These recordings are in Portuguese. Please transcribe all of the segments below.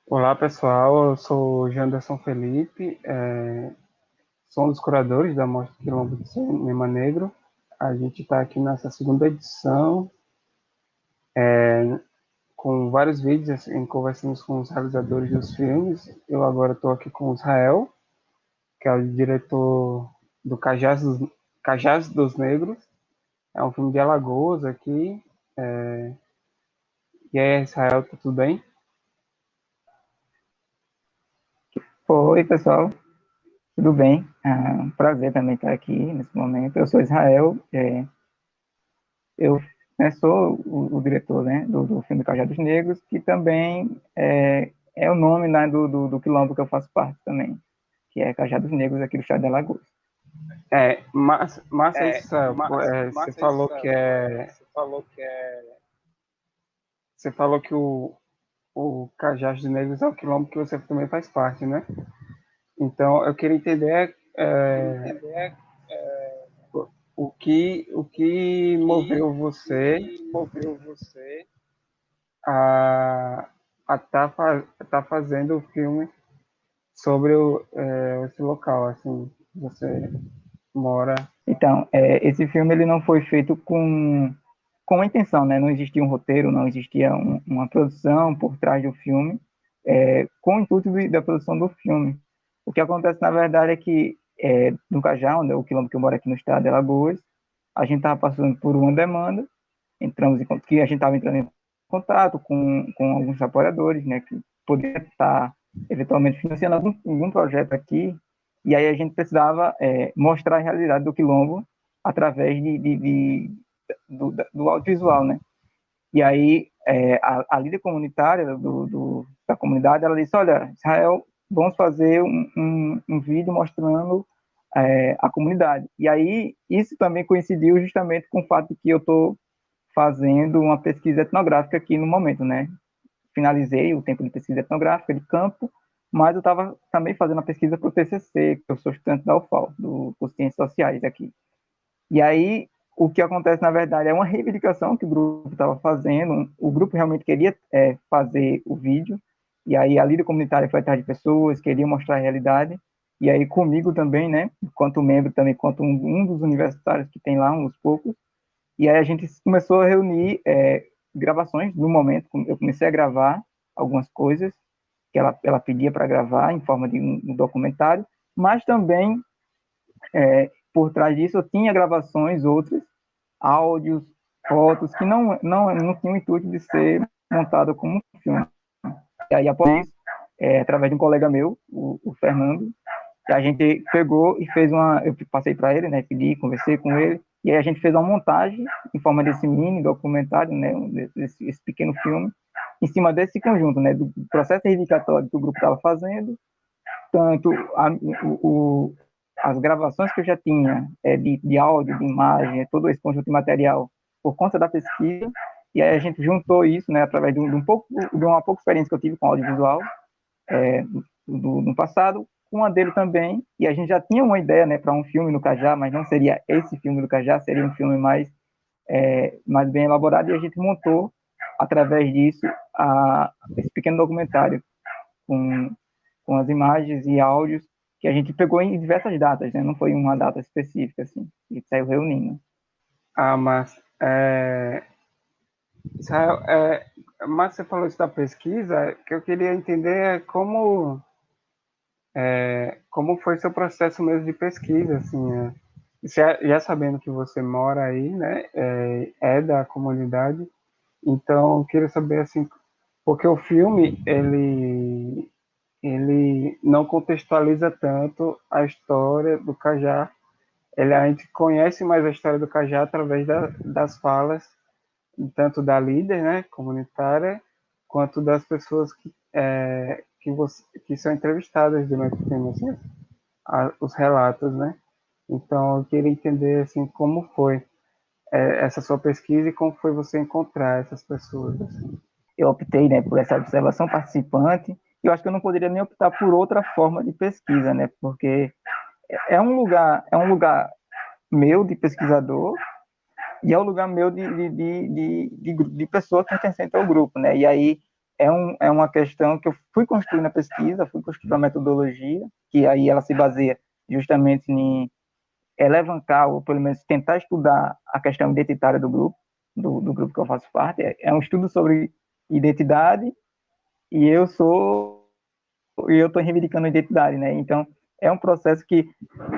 Olá pessoal, eu sou o Janderson Felipe, sou um dos curadores da Mostra Quilombo de Cinema Negro. A gente está aqui nessa segunda edição, com vários vídeos, assim, conversamos com os realizadores dos filmes. Eu agora estou aqui com o Israel, que é o diretor do Cajás dos Negros. É um filme de Alagoas aqui. E aí, Israel, tá tudo bem? Oi, pessoal, tudo bem? Um prazer também estar aqui nesse momento. Eu sou Israel, eu sou o diretor, né, do filme Cajados Negros, que também é o nome, né, do quilombo que eu faço parte também, que é Cajados Negros aqui do estado de Alagoas. Massa isso, Israel. Você falou que você falou que o Cajás dos Negros é o quilombo que você também faz parte, né? Então, eu queria entender o que moveu você a tá fazendo o filme sobre esse local, assim, que você mora. Então, esse filme ele não foi feito com a intenção, né? Não existia um roteiro, não existia uma produção por trás do filme, com o intuito da produção do filme. O que acontece, na verdade, é que no Cajá, né, o quilombo que eu moro aqui no estado de Alagoas, a gente estava passando por uma demanda, que a gente estava entrando em contato com alguns apoiadores, né, que poderiam estar eventualmente financiando algum projeto aqui, e aí a gente precisava mostrar a realidade do quilombo através do audiovisual, né? E aí a líder comunitária da comunidade, ela disse, olha, Israel, vamos fazer um vídeo mostrando a comunidade. E aí isso também coincidiu justamente com o fato de que eu estou fazendo uma pesquisa etnográfica aqui no momento, né? Finalizei o tempo de pesquisa etnográfica de campo, mas eu estava também fazendo a pesquisa para o TCC, que eu sou estudante da UFAL, do curso de Ciências Sociais aqui. E aí, o que acontece, na verdade, é uma reivindicação que o grupo estava fazendo. O grupo realmente queria fazer o vídeo, e aí a líder comunitária foi atrás de pessoas, queria mostrar a realidade, e aí comigo também, né, enquanto membro também, enquanto um dos universitários que tem lá, uns poucos, e aí a gente começou a reunir gravações. No momento, eu comecei a gravar algumas coisas que ela pedia para gravar em forma de um documentário, mas também por trás disso eu tinha gravações outras, áudios, fotos, que não tinham o intuito de ser montado como um filme. E aí, após isso, através de um colega meu, o Fernando, que a gente pegou e fez eu passei para ele, né, pedi, conversei com ele, e aí a gente fez uma montagem em forma desse mini documentário, né, esse pequeno filme, em cima desse conjunto, né, do processo reivindicatório que o grupo estava fazendo, tanto as gravações que eu já tinha de áudio, de imagem, todo esse conjunto de material por conta da pesquisa, e aí a gente juntou isso, né, através de uma pouca experiência que eu tive com audiovisual no passado, com a dele também, e a gente já tinha uma ideia, né, para um filme no Cajá, mas não seria esse filme do Cajá, seria um filme mais bem elaborado, e a gente montou, através disso, esse pequeno documentário com, com as imagens e áudios que a gente pegou em diversas datas, né? Não foi uma data específica, assim, e saiu reunindo. Mas, Israel, mas você falou isso da pesquisa, que eu queria entender como foi seu processo mesmo de pesquisa, assim, já sabendo que você mora aí, né, é da comunidade, então eu queria saber, assim, porque o filme, ele não contextualiza tanto a história do Cajá, a gente conhece mais a história do Cajá através das falas, tanto da líder, né, comunitária, quanto das pessoas que são entrevistadas durante o filme, assim, os relatos, né? Então, eu queria entender assim como foi essa sua pesquisa e como foi você encontrar essas pessoas. Assim. Eu optei, né, por essa observação participante, e eu acho que eu não poderia nem optar por outra forma de pesquisa, né, porque é um lugar meu de pesquisador, e é um lugar meu de pessoa pertencente ao grupo, né, e aí é uma questão que eu fui construindo a pesquisa, fui construindo a metodologia, que aí ela se baseia justamente em elevancar, ou pelo menos tentar estudar a questão identitária do grupo, do grupo que eu faço parte. É um estudo sobre identidade, e eu estou reivindicando a identidade, né? Então, é um processo que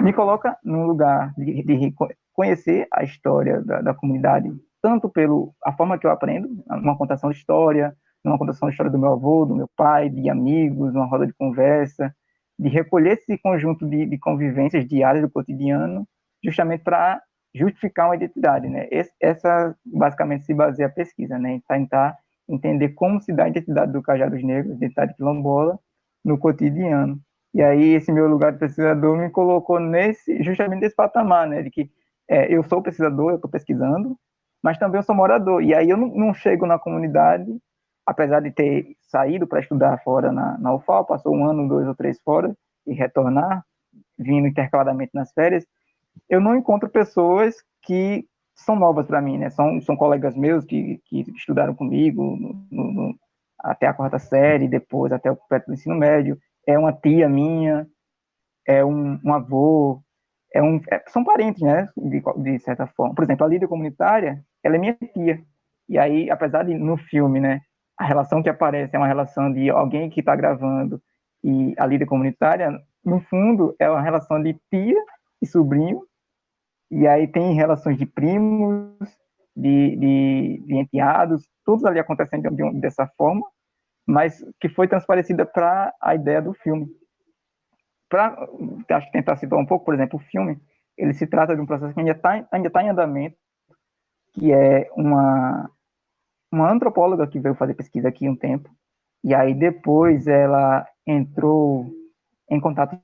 me coloca num lugar de conhecer a história da comunidade, tanto pelo a forma que eu aprendo, uma contação de história, numa contação de história do meu avô, do meu pai, de amigos, numa roda de conversa, de recolher esse conjunto de convivências diárias do cotidiano, justamente para justificar uma identidade, né? Essa basicamente se baseia a pesquisa, né? Em tentar entender como se dá a identidade do Cajados Negros, a identidade quilombola, no cotidiano. E aí esse meu lugar de pesquisador me colocou justamente nesse patamar, né, de que eu sou pesquisador, eu estou pesquisando, mas também eu sou morador. E aí eu não chego na comunidade, apesar de ter saído para estudar fora na UFAL, passou 1 ano, 2 ou 3 fora, e retornar, vindo intercaladamente nas férias, eu não encontro pessoas que são novas para mim, né? São colegas meus que estudaram comigo até a 4ª série, depois até o completo do ensino médio. É uma tia minha, é um avô, são parentes, né? De certa forma. Por exemplo, a líder comunitária, ela é minha tia. E aí, apesar de no filme, né, a relação que aparece é uma relação de alguém que está gravando e a líder comunitária, no fundo, é uma relação de tia e sobrinho, e aí tem relações de primos, de enteados, todos ali acontecendo dessa forma, mas que foi transparecida para a ideia do filme. Para tentar situar um pouco, por exemplo, o filme, ele se trata de um processo que ainda tá em andamento, que é uma antropóloga que veio fazer pesquisa aqui um tempo, e aí depois ela entrou em contato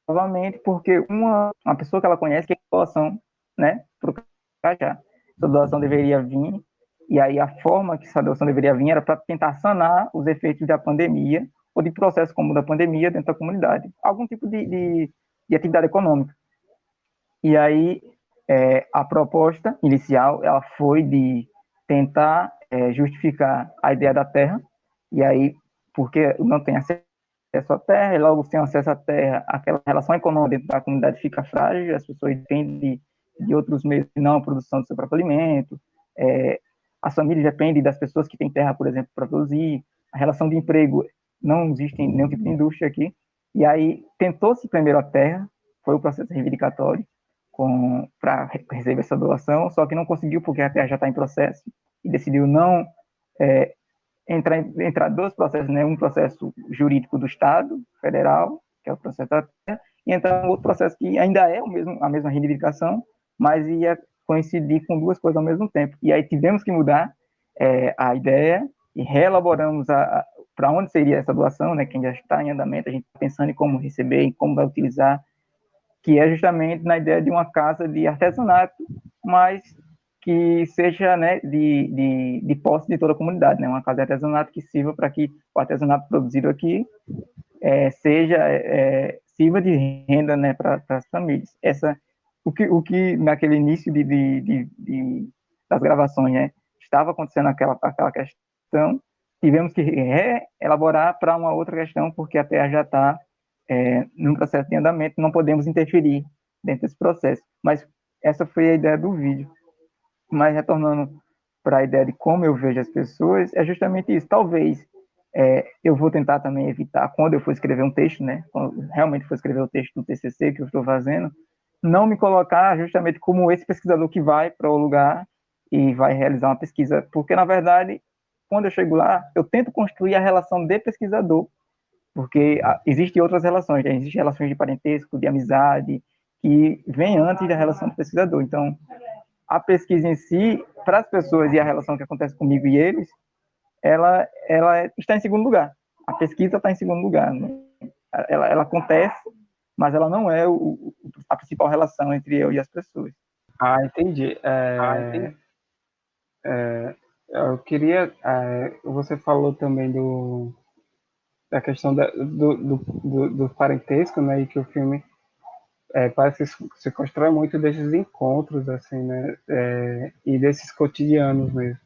novamente, porque uma pessoa que ela conhece que é doação, né, para o Cajá. Essa doação deveria vir, e aí a forma que essa doação deveria vir era para tentar sanar os efeitos da pandemia, ou de processo como da pandemia dentro da comunidade. Algum tipo de atividade econômica. E aí a proposta inicial ela foi de tentar justificar a ideia da terra, e aí, porque não tem acesso à terra, e logo sem acesso à terra, aquela relação econômica dentro da comunidade fica frágil, as pessoas dependem de outros meios que não a produção do seu próprio alimento, as famílias dependem das pessoas que têm terra, por exemplo, para produzir, a relação de emprego, não existe nenhum tipo de indústria aqui, e aí tentou-se primeiro a terra, foi o processo reivindicatório para receber essa doação, só que não conseguiu porque a terra já está em processo, e decidiu não entrar dois processos, né? Um processo jurídico do Estado federal, que é o processo da terra, e entrar um outro processo que ainda é a mesma reivindicação, mas ia coincidir com duas coisas ao mesmo tempo. E aí tivemos que mudar a ideia e reelaboramos para onde seria essa doação, né? Que ainda está em andamento, a gente está pensando em como receber, em como vai utilizar, que é justamente na ideia de uma casa de artesanato, mas que seja, né, de posse de toda a comunidade, né, uma casa de artesanato que sirva para que o artesanato produzido aqui sirva de renda, né, para as famílias. O que naquele início das gravações, né, estava acontecendo aquela questão, tivemos que reelaborar para uma outra questão, porque a terra já está num processo de andamento, não podemos interferir dentro desse processo. Mas essa foi a ideia do vídeo. Mas retornando para a ideia de como eu vejo as pessoas, é justamente isso. Talvez eu vou tentar também evitar, quando eu for escrever um texto, né, quando realmente for escrever o texto do TCC que eu estou fazendo, não me colocar justamente como esse pesquisador que vai para o lugar e vai realizar uma pesquisa, porque, na verdade, quando eu chego lá, eu tento construir a relação de pesquisador, porque existem outras relações, né? Existem relações de parentesco, de amizade, que vêm antes da relação do pesquisador. Então, a pesquisa em si, para as pessoas e a relação que acontece comigo e eles, ela está em segundo lugar. A pesquisa está em segundo lugar. Né? Ela acontece, mas ela não é a principal relação entre eu e as pessoas. Entendi. Eu queria. Você falou também da questão do parentesco, né? E que o filme parece que se constrói muito desses encontros, assim, né? E desses cotidianos mesmo.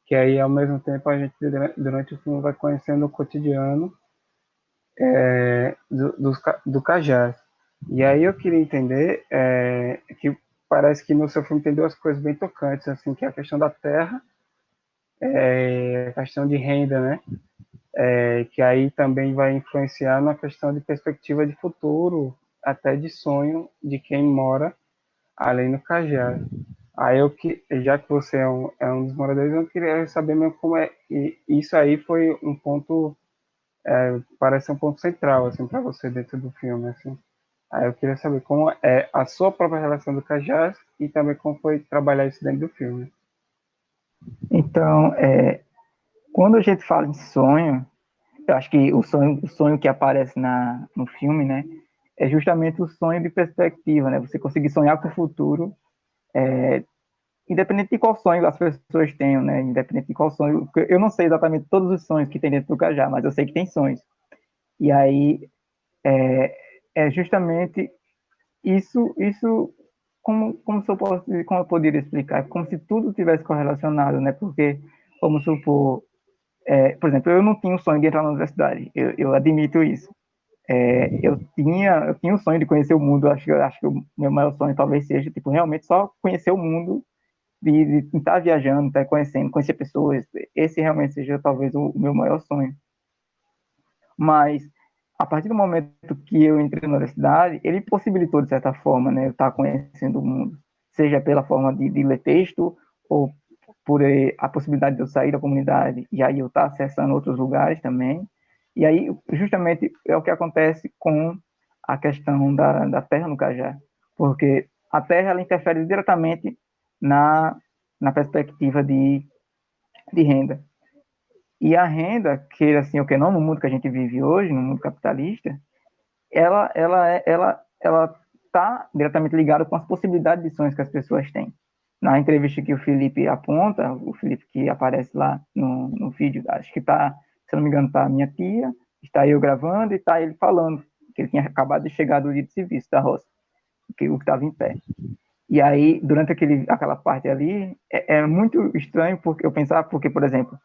que aí ao mesmo tempo a gente durante o filme vai conhecendo o cotidiano do Cajás. E aí eu queria entender que parece que no seu filme tem duas coisas bem tocantes, assim, que é a questão da terra, a questão de renda, né? Que aí também vai influenciar na questão de perspectiva de futuro, até de sonho de quem mora ali no Cajás. Aí já que você é um dos moradores, eu queria saber mesmo como é. E isso aí foi um ponto, parece um ponto central assim para você dentro do filme, assim. Aí eu queria saber como é a sua própria relação do Cajás e também como foi trabalhar isso dentro do filme. Então, quando a gente fala em sonho, eu acho que o sonho que aparece no filme, né, é justamente o sonho de perspectiva, né? Você conseguir sonhar com o futuro, independente de qual sonho as pessoas tenham, né? Independente de qual sonho, eu não sei exatamente todos os sonhos que tem dentro do Cajá, mas eu sei que tem sonhos. E aí é justamente isso como se eu posso, como eu poderia explicar, como se tudo tivesse correlacionado, né? Porque vamos supor, por exemplo, eu não tinha o sonho de entrar na universidade, eu admito isso. Eu tinha o sonho de conhecer o mundo. Acho que o meu maior sonho talvez seja tipo realmente só conhecer o mundo, de estar viajando, estar conhecendo, conhecer pessoas. Esse realmente seja talvez o meu maior sonho. Mas a partir do momento que eu entrei na universidade, ele possibilitou de certa forma, né, eu estar conhecendo o mundo, seja pela forma de ler texto ou por a possibilidade de eu sair da comunidade e aí eu estar acessando outros lugares também. E aí, justamente, é o que acontece com a questão da terra no Cajá, porque a terra ela interfere diretamente na, na perspectiva de renda. E a renda, que assim, o que não no mundo que a gente vive hoje, no mundo capitalista, ela está diretamente ligada com as possibilidades de sonhos que as pessoas têm. Na entrevista que o Felipe aponta, o Felipe que aparece lá no vídeo, acho que está, se não me engano, está a minha tia, está eu gravando e está ele falando, que ele tinha acabado de chegar do dia de serviço da roça, o que estava em pé. E aí, durante aquela parte ali, é muito estranho porque eu pensava, porque, por exemplo,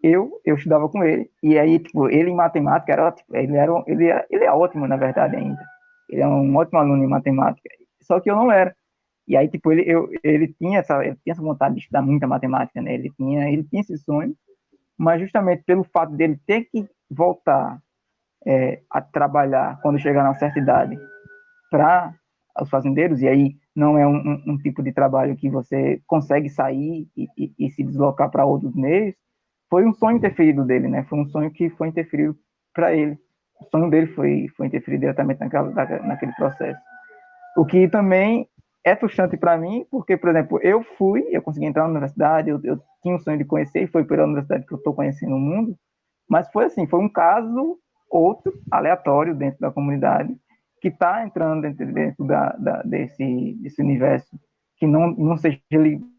eu estudava com ele, e aí, tipo, ele em matemática, tipo, ele é ótimo, na verdade, ainda. Ele é um ótimo aluno em matemática, só que eu não era. E aí, tipo, ele tinha essa vontade de estudar muita matemática, né? Ele tinha esse sonho, mas justamente pelo fato dele ter que voltar a trabalhar quando chegar na certa idade para os fazendeiros, e aí não é um tipo de trabalho que você consegue sair e se deslocar para outros meios, foi um sonho interferido dele, né? Foi um sonho que foi interferido para ele. O sonho dele foi interferido diretamente naquele processo. O que também é frustrante para mim, porque, por exemplo, eu consegui entrar na universidade, eu tinha um sonho de conhecer, e foi pela universidade que eu estou conhecendo o mundo, mas foi assim, foi um caso, outro, aleatório dentro da comunidade, que está entrando dentro desse universo, que não seja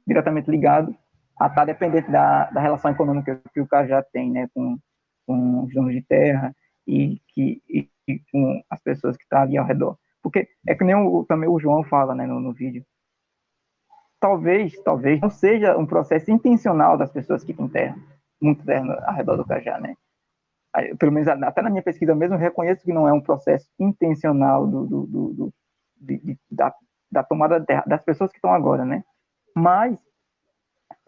diretamente ligado a estar dependente da relação econômica que o Cajá tem, né, com os donos de terra e com as pessoas que estão ali ao redor. Porque é que nem também o João fala, né, no vídeo. Talvez não seja um processo intencional das pessoas que têm terra, muito terra ao redor do Cajá, né? Pelo menos até na minha pesquisa mesmo, eu reconheço que não é um processo intencional da tomada de terra, das pessoas que estão agora, né? Mas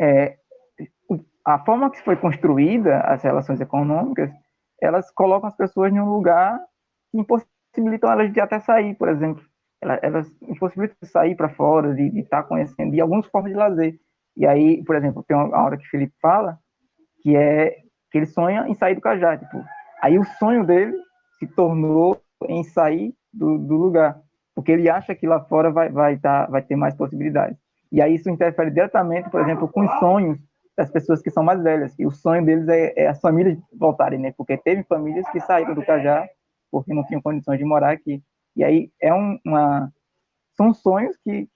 é, a forma que foi construída as relações econômicas, elas colocam as pessoas em um lugar que impossibilitam elas de até sair, por exemplo. Elas impossibilitam de sair para fora, de estar conhecendo, de algumas formas de lazer. E aí, por exemplo, tem uma hora que o Felipe fala que é que ele sonha em sair do Cajá, tipo. Aí o sonho dele se tornou em sair do lugar, porque ele acha que lá fora vai ter mais possibilidades. E aí isso interfere diretamente, por exemplo, com os sonhos das pessoas que são mais velhas. E o sonho deles é as famílias voltarem, né? Porque teve famílias que saíram do Cajá porque não tinham condições de morar aqui. E aí são sonhos que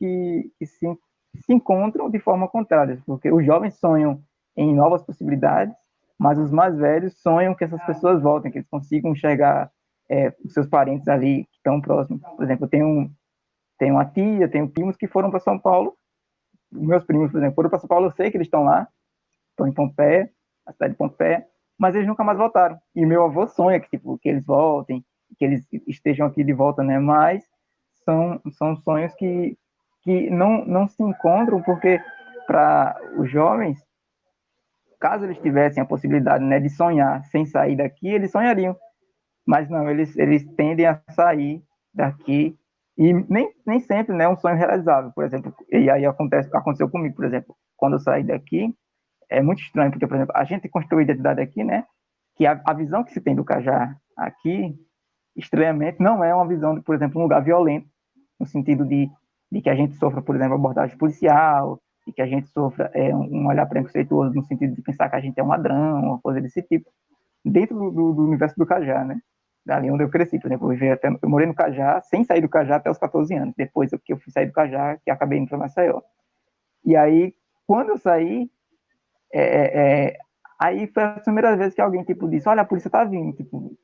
se encontram de forma contrária, porque os jovens sonham em novas possibilidades, mas os mais velhos sonham que essas pessoas voltem, que eles consigam enxergar os seus parentes ali que estão próximos. Por exemplo, tenho uma tia, tenho primos que foram para São Paulo, meus primos, por exemplo, foram para São Paulo, eu sei que eles estão lá, estão em Pompeia, a cidade de Pompeia, mas eles nunca mais voltaram. E meu avô sonha que, tipo, que eles voltem, que eles estejam aqui de volta, né? Mas são sonhos que não se encontram, porque para os jovens, caso eles tivessem a possibilidade, né, de sonhar sem sair daqui, eles sonhariam. Mas não, eles tendem a sair daqui e nem sempre, né, é um sonho realizável, por exemplo. E aí aconteceu comigo, por exemplo, quando eu saí daqui, é muito estranho, porque, por exemplo, a gente construiu a identidade aqui, né, que a visão que se tem do Cajá aqui, estranhamente, não é uma visão de, por exemplo, um lugar violento, no sentido de que a gente sofra, por exemplo, abordagem policial, de que a gente sofra um olhar preconceituoso no sentido de pensar que a gente é um ladrão, uma coisa desse tipo, dentro do universo do Cajá, né? Dali onde eu cresci, por exemplo, eu morei no Cajá, sem sair do Cajá até os 14 anos, depois que eu fui sair do Cajá, que acabei indo para Maceió. E aí, quando eu saí, é, é, aí foi a primeira vez que alguém, tipo, disse, olha, a polícia tá vindo, tipo,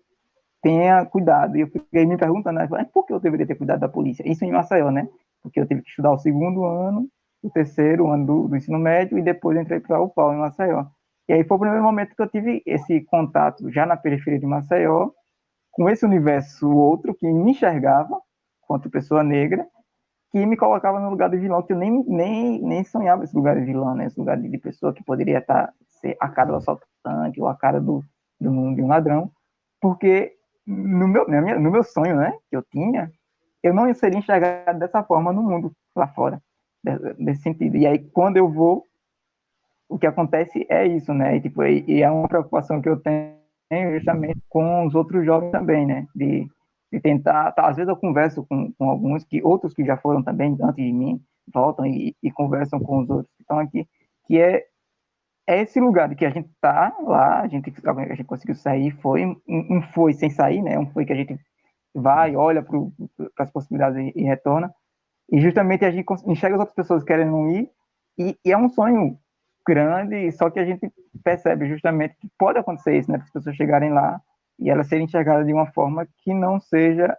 tenha cuidado. E eu fiquei me perguntando, né, por que eu deveria ter cuidado da polícia? Isso em Maceió, né? Porque eu tive que estudar o segundo ano, o terceiro ano do ensino médio, e depois entrei para o UPAL em Maceió. E aí foi o primeiro momento que eu tive esse contato, já na periferia de Maceió, com esse universo outro que me enxergava, quanto pessoa negra, que me colocava no lugar de vilão, que eu nem sonhava esse lugar de vilão, né? Esse lugar de pessoa que poderia ser a cara do assaltante ou a cara de um ladrão, porque no meu sonho, né, que eu tinha, eu não seria enxergado dessa forma no mundo lá fora, nesse sentido. E aí, quando eu vou, o que acontece é isso, né? E é uma preocupação que eu tenho justamente com os outros jovens também, né? De tentar, às vezes eu converso com alguns, outros que já foram também antes de mim, voltam e conversam com os outros que estão aqui, que é esse lugar de que a gente tá lá, a gente conseguiu sair, foi um foi sem sair, né? Um foi que a gente vai, olha para as possibilidades e retorna, e justamente a gente enxerga as outras pessoas querendo ir, e é um sonho grande, só que a gente percebe justamente que pode acontecer isso, né? As pessoas chegarem lá e elas serem enxergadas de uma forma que não seja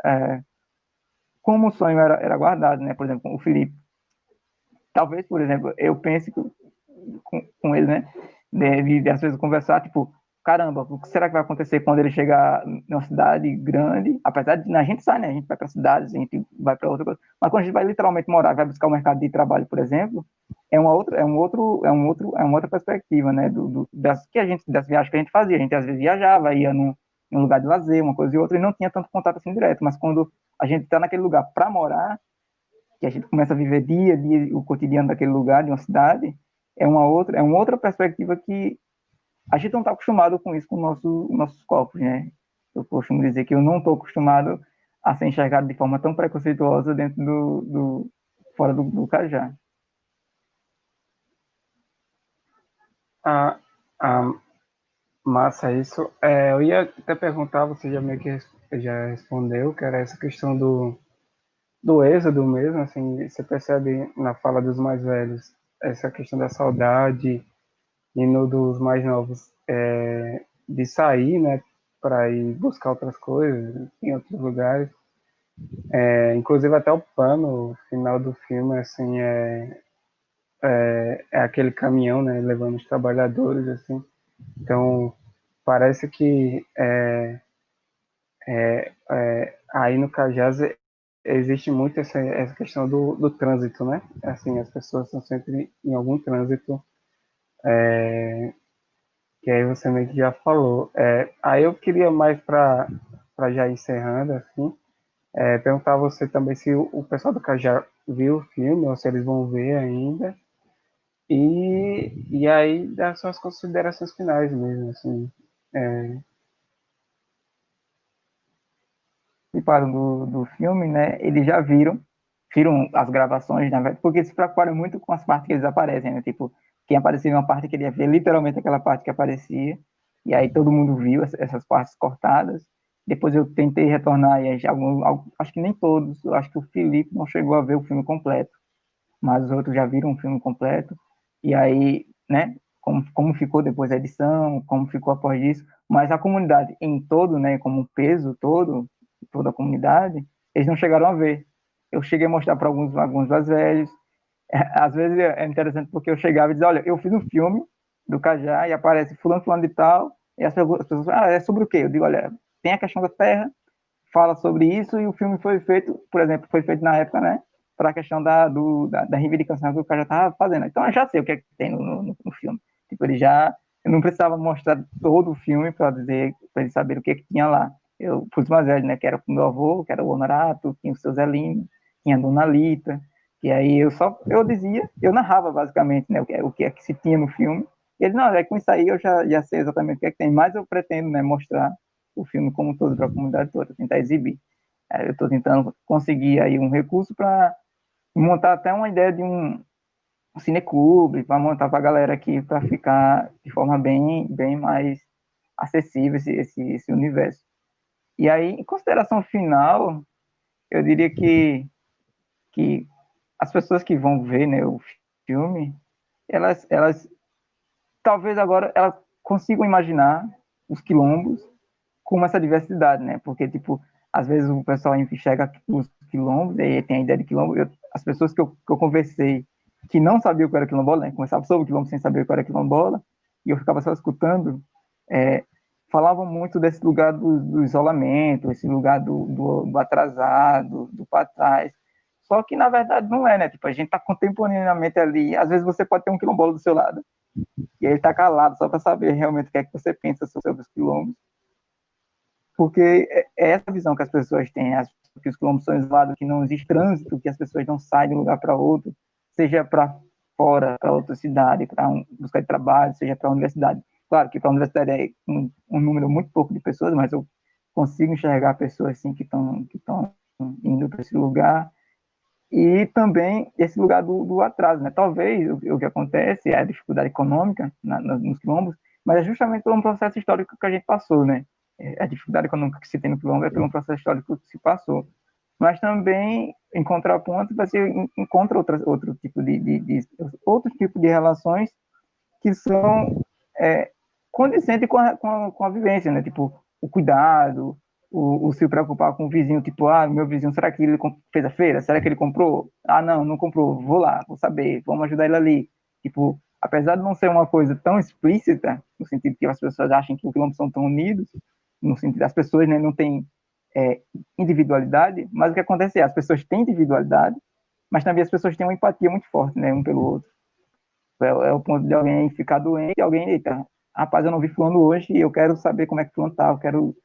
como o sonho era guardado, né? Por exemplo, o Felipe. Talvez, por exemplo, eu pense com ele, né? De às vezes conversar, tipo, caramba, o que será que vai acontecer quando ele chegar numa cidade grande? Apesar de a gente sai, né? A gente vai para cidades, a gente vai para outra coisa. Mas quando a gente vai literalmente morar, vai buscar o mercado de trabalho, por exemplo, é uma outra perspectiva, né? Das viagens que a gente fazia. A gente às vezes viajava, ia em um lugar de lazer, uma coisa e outra, e não tinha tanto contato assim direto. Mas quando a gente está naquele lugar para morar, que a gente começa a viver dia a dia o cotidiano daquele lugar, de uma cidade, é uma outra perspectiva que a gente não está acostumado com isso com nossos corpos, né? Eu costumo dizer que eu não estou acostumado a ser enxergado de forma tão preconceituosa dentro fora do Cajá. Ah, ah, massa isso. Eu ia até perguntar, você já meio que já respondeu, que era essa questão do êxodo mesmo, assim, você percebe na fala dos mais velhos essa questão da saudade e no dos mais novos de sair, né, para ir buscar outras coisas em outros lugares. Inclusive até o plano final do filme, assim, é aquele caminhão, né, levando os trabalhadores, assim. Então parece que aí no Cajás existe muito essa questão do trânsito, né? Assim, as pessoas estão sempre em algum trânsito, que aí você meio que já falou. Aí eu queria mais para já encerrando, assim, perguntar a você também se o pessoal do Cajá viu o filme, ou se eles vão ver ainda, e aí das suas considerações finais mesmo, assim. É, Participaram do filme, né? Eles já viram as gravações, na verdade, porque se preocuparam muito com as partes que eles aparecem, né? Tipo, quem aparecia em uma parte queria ver literalmente aquela parte que aparecia, e aí todo mundo viu essas partes cortadas. Depois eu tentei retornar, e aí acho que nem todos, eu acho que o Felipe não chegou a ver o filme completo, mas os outros já viram o filme completo, e aí, né? Como ficou depois da edição, como ficou após isso, mas a comunidade em todo, né, como um peso todo, toda a comunidade, eles não chegaram a ver. Eu cheguei a mostrar para alguns mais velhos. Às vezes é interessante porque eu chegava e dizia, olha, eu fiz um filme do Cajá e aparece fulano, fulano de tal, e as pessoas falam, é sobre o quê? Eu digo, olha, tem a questão da terra, fala sobre isso, e o filme foi feito, por exemplo, foi feito na época, né, para a questão da reivindicação que o Cajá estava fazendo. Então eu já sei o que é que tem no filme. Tipo, ele já, eu não precisava mostrar todo o filme para dizer, para ele saber o que é que tinha lá. Eu fui mais velho, né, que era o meu avô, que era o Honorato, tinha o seu Zelino, tinha a Dona Lita, e aí eu dizia, eu narrava basicamente, né, o que é que se tinha no filme. E ele, não, é com isso aí eu já sei exatamente o que é que tem, mas eu pretendo, né, mostrar o filme como um todo para a comunidade toda, tentar exibir. Eu estou tentando conseguir aí um recurso para montar até uma ideia de um cineclube, para montar para a galera aqui, para ficar de forma bem mais acessível esse universo. E aí, em consideração final, eu diria que as pessoas que vão ver, né, o filme, elas talvez agora elas consigam imaginar os quilombos com essa diversidade, né? Porque, tipo, às vezes o pessoal enxerga os quilombos, e aí tem a ideia de quilombo. As pessoas que eu conversei que não sabiam o que era quilombola, né? Começavam sobre o quilombo sem saber o que era quilombola, e eu ficava só escutando, é, falavam muito desse lugar do isolamento, esse lugar do atrasado, do para trás. Só que, na verdade, não é, né? Tipo, a gente está contemporaneamente ali. Às vezes você pode ter um quilombola do seu lado, e ele está calado só para saber realmente o que é que você pensa sobre os quilombos, porque é essa visão que as pessoas têm, que os quilombos são isolados, que não existe trânsito, que as pessoas não saem de um lugar para outro, seja para fora, para outra cidade, para buscar trabalho, seja para a universidade. Claro que para a universidade é um número muito pouco de pessoas, mas eu consigo enxergar pessoas assim que estão indo para esse lugar. E também esse lugar do atraso, né? Talvez o que acontece é a dificuldade econômica nos quilombos, mas é justamente pelo processo histórico que a gente passou, né? A dificuldade econômica que se tem no quilombo é pelo processo histórico que se passou. Mas também, em contraponto, você encontra outro tipo de relações que são condizentes com a vivência, né? Tipo, o cuidado, o se preocupar com o vizinho, tipo, meu vizinho, será que ele fez a feira? Será que ele comprou? Não, não comprou, vou lá, vou saber, vamos ajudar ele ali. Tipo, apesar de não ser uma coisa tão explícita, no sentido que as pessoas acham que os quilombos são tão unidos, no sentido das pessoas, né, não têm individualidade, mas o que acontece é, as pessoas têm individualidade, mas também as pessoas têm uma empatia muito forte, né, um pelo outro. É o ponto de alguém ficar doente e alguém, eita, rapaz, eu não vi fulano hoje e eu quero saber como é que fulano tá, eu quero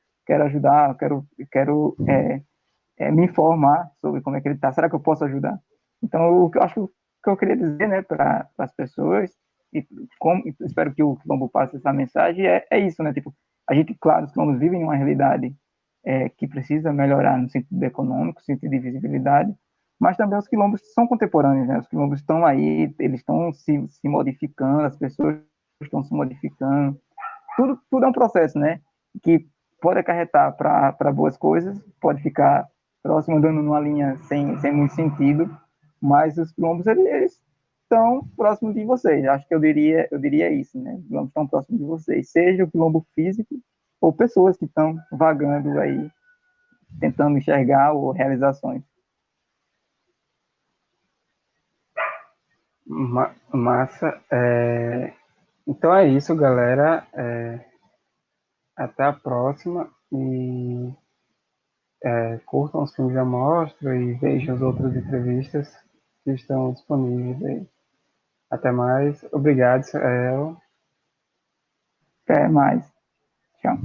ajudar, eu quero me informar sobre como é que ele tá, será que eu posso ajudar? Então, eu acho que eu queria dizer, né, para as pessoas, e espero que o Quilombo passe essa mensagem, é isso, né, tipo, a gente, claro, os quilombos vivem em uma realidade que precisa melhorar no sentido econômico, no sentido de visibilidade, mas também os quilombos são contemporâneos, né? Os quilombos estão aí, eles estão se modificando, as pessoas estão se modificando. Tudo é um processo, né? Que pode acarretar para boas coisas, pode ficar próximo, andando numa linha sem muito sentido, mas os quilombos, eles estão próximos de vocês. Acho que eu diria isso, né? Os quilombos estão próximos de vocês, seja o quilombo físico ou pessoas que estão vagando aí, tentando enxergar ou realizações. Massa. Então é isso, galera. Até a próxima e curtam os filmes da mostra e vejam as outras entrevistas que estão disponíveis aí. Até mais. Obrigado, Israel. Até mais. Tchau.